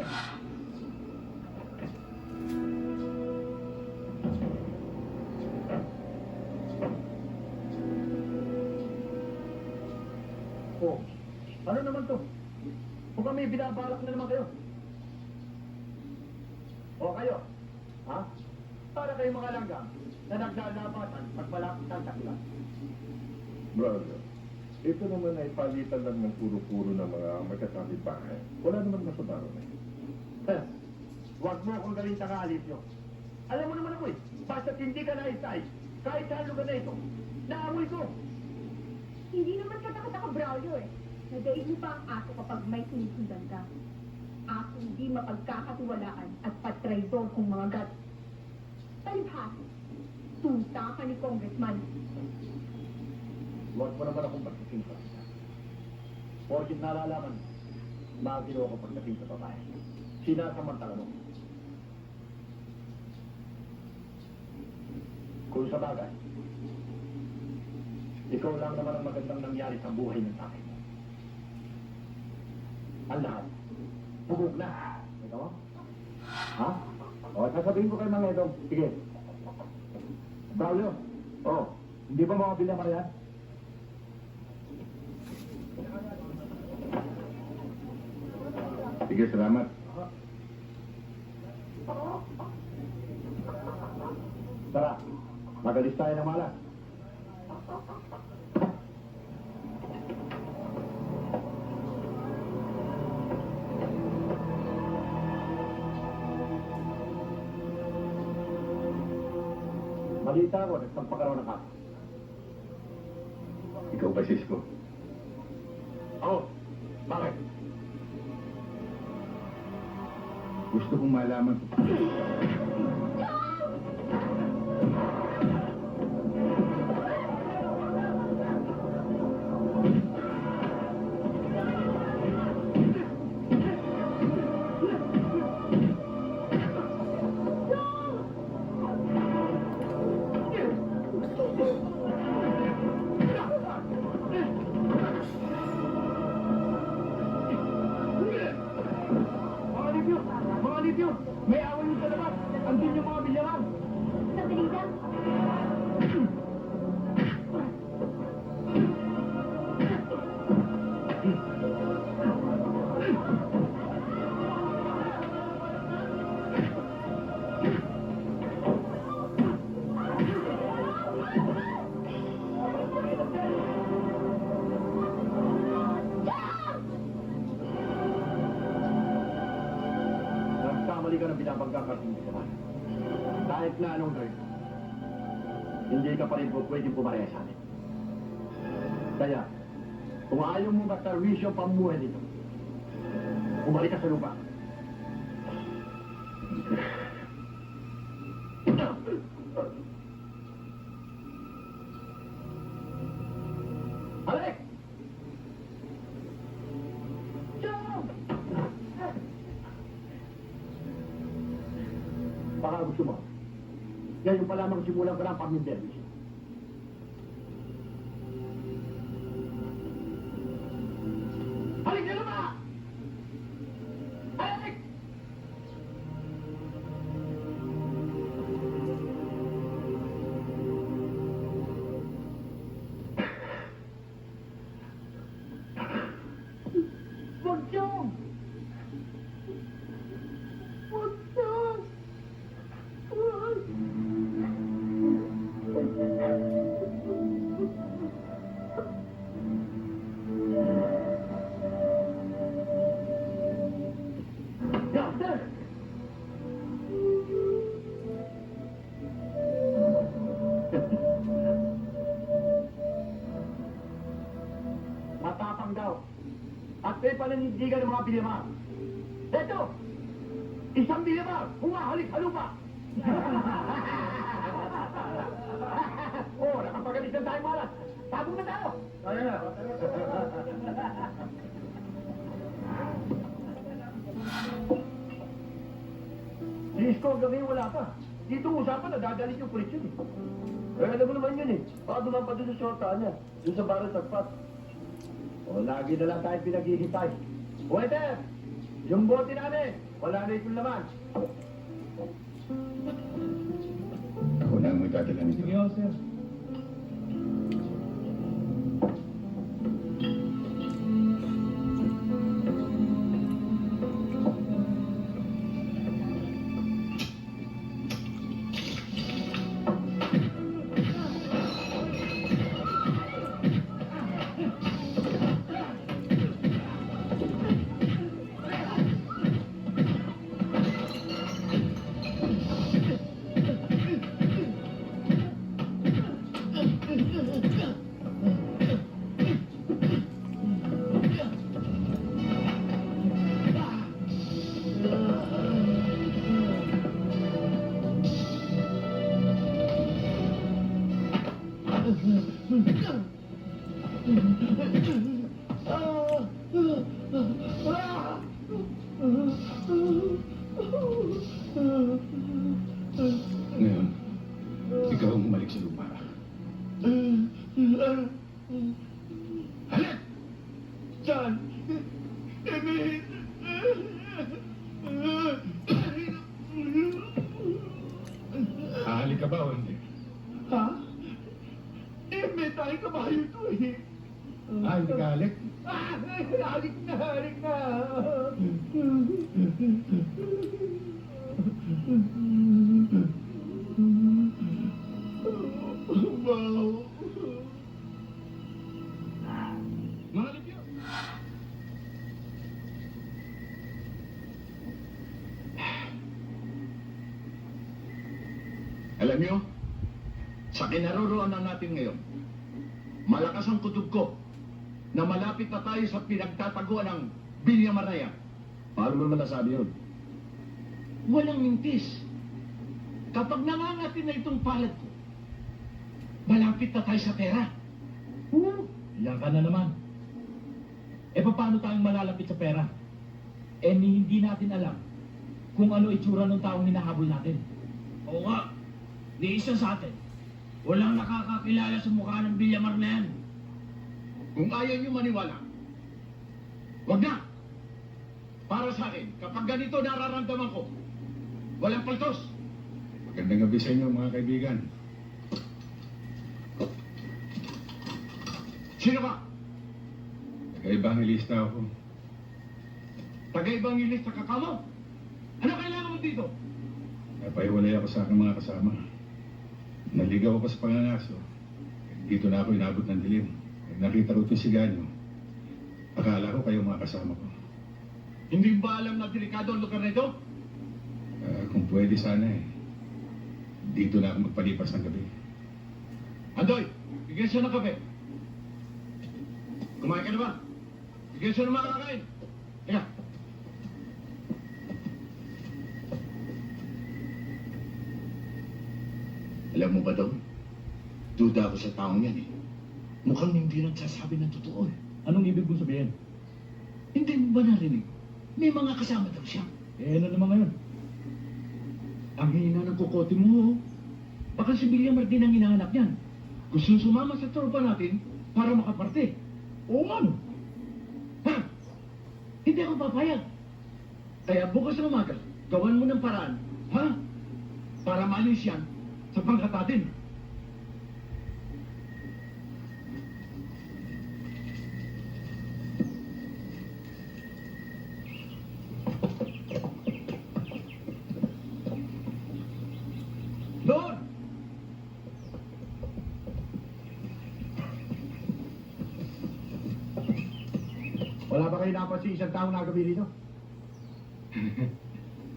Oh, ano naman to? Kung kami binabalak na naman kayo. O kayo, ha? Para kayo mga langgam na naglalabatan pag malapit ang takla. Brother, ito naman ay palitan lang ng puro-puro ng mga magkasabit bahay. Wala naman masama ron eh. Sir, huwag mo akong gawin tangalit nyo. Alam mo naman ako eh, basta't hindi ka naisay, kahit sa lugar na ito, naamoy ko. Hindi naman katakataka Braulio eh. Nadaig mo pa ang aso kapag may sinisundan ka. Aso hindi mapagkakatiwalaan at patraidor kung mga gat. Talibhasa, tuta ka ni Congressman. Huwag mo naman akong pagkasing sa kanya. Porkit nalalaman, magino ako pagdating sa babae. Sinasamantala mo. Kung sa bagay, ikaw lang naman ang magandang nangyari sa buhay ng tatay mo. Ang lahat, bugog na. Ito mo? Ha? O, sasabihin ko kay Mang Edong. Sige. Braulio, hindi ba makabili ang Marian? Sige, salamat. Tara, magalis tayo ng malas. Balita ko, nagsampakaroon na ka. Ikaw ba, Cisco? Oo, bakit? Gusto kong malaman. Mga alipyo, may away yung sa labas. Andun yung mga bilyaran. Sandali lang. Nagkamali ka ng binabangga ka hindi ka man. Kahit na anong gawin, hindi ka pa rin po pwedeng pumaraya sa atin. Kaya, kung ayaw mo matarwisyo ang pamuhay nito, bumalik ka sa lupa. Alek! Baka gusto mo. Ngayon pa lamang simulan ka ng pamindervis. Halik na lupa! Halik! Huwag siyong! Huwag siyong! Doctor! Matapang daw. At may pananindigan ng mga bilimar. Ito! Isang bilimar! Humahalik sa lupa! Oh, nakapagalis na tayo malas. Tabong na tayo. Kaya na. Si Isko hanggang wala pa. Dito usapan na dadalit yung pulis yun eh. Alam mo naman yun eh. Baka duman pa doon sa shorta niya. Doon sa barang tagpat. O, lagi na lang tayo pinaghihintay. Waiter! Yung bote namin! Wala na itong laman. Ako na ang magdadala nito. Sige, sir. Ngayon, ikaw ang umalik sa lupa. Halika! John! Emil! Ahalik ka ba o hindi? Ha? May tayo kabayo ito eh. Hindi ka halik? Halik na, halik na. Wow. Mga libyo! Alam niyo, sa kinaroroonan natin ngayon, malakas ang kutob ko na malapit na tayo sa pinagtataguan ng Villamaraya. Paano mo naman nasabi yun? Walang mintis. Kapag nangangatin na itong palad ko, malapit na tayo sa pera. Yan ka na naman. Paano tayong malalapit sa pera? Hindi natin alam kung ano itsura ng taong hinahabol natin. Oo nga, ni isa sa atin. Walang nakakakilala sa mukha ng Villamar na yan. Kung ayaw niyo maniwala, wag na. Para sa akin, kapag ganito nararamdaman ko, walang paltos. Magandang gabi sa inyo, mga kaibigan. Sino ka? Taga-Evangelista ako. Taga-Evangelista ka mo? Ano kailangan mo dito? Napahiwalay ako sa aking mga kasama. Naligaw ako sa pangangaso. Dito na ako inabot ng dilim. Nakita ko itong siganyo. Akala ko kayo mga kasama ko. Hindi ba alam na delikado ang lugar na ito? Kung pwede sana eh. Dito na ako magpalipas ng gabi. Andoy, bigyan siya ng kape. Kumain ka na ba? Bigyan siya ng mga kakain. Teka. Alam mo ba daw? Duda ako sa taong yan eh. Mukhang hindi nagsasabi ng totoo eh. Anong ibig mong sabihin? Hindi mo ba narinig? May mga kasama daw siya. Ano naman ngayon? Ang hina ng kukote mo. Baka si Villamar din ang hinahanap niyan. Gusto sumama sa tropa natin para makaparte. Oo nga no. Ha? Hindi ako papayag. Kaya bukas ng umaga, gawan mo ng paraan. Ha? Para maalis yan sa pangkat natin. Doon! Wala ba kayo napansin isang taong nagabi dito?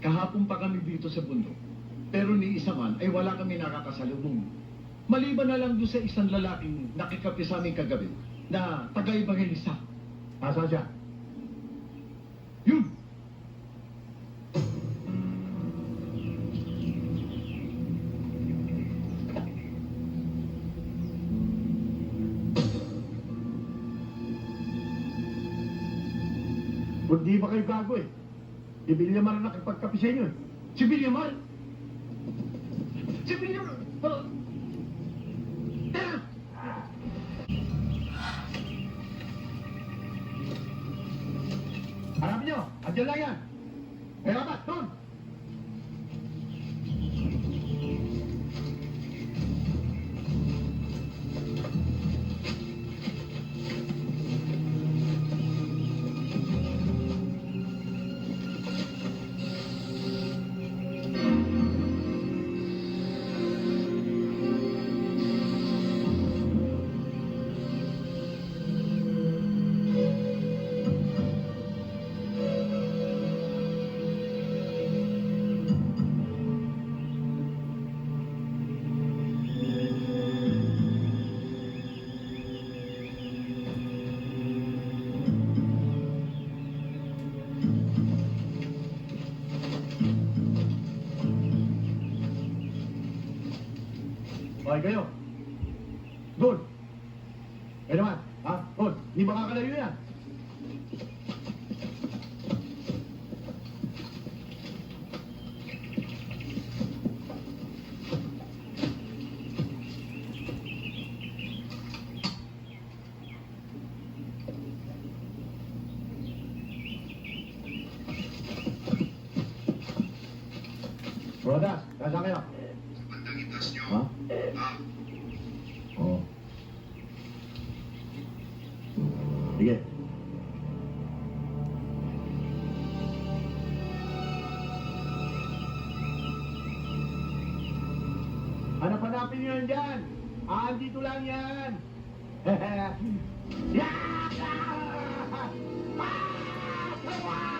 Kahapon pa kami dito sa bundok. Pero ni isa man ay wala kami nakakasalubong. Maliban na lang doon sa isang lalaking nakikapi sa aming kagabi na taga-evangelista. Nasaan siya? Yun! Hindi ba kayo gago eh? Si Villamar na nakipagkapi sa inyo eh. Si Villamar! Si Villamar! Tara! Hanapin nyo! Andiyan lang yan! Kaya ba? Okay kayo. Doon. Kayo naman. Ha? Doon. Hindi makakalayo yan. Rodas, nasaan kayo? Ha? Oo. Sige. Hanap-hanapin nyo yan dyan. Dito lang yan. Yeah! Ah!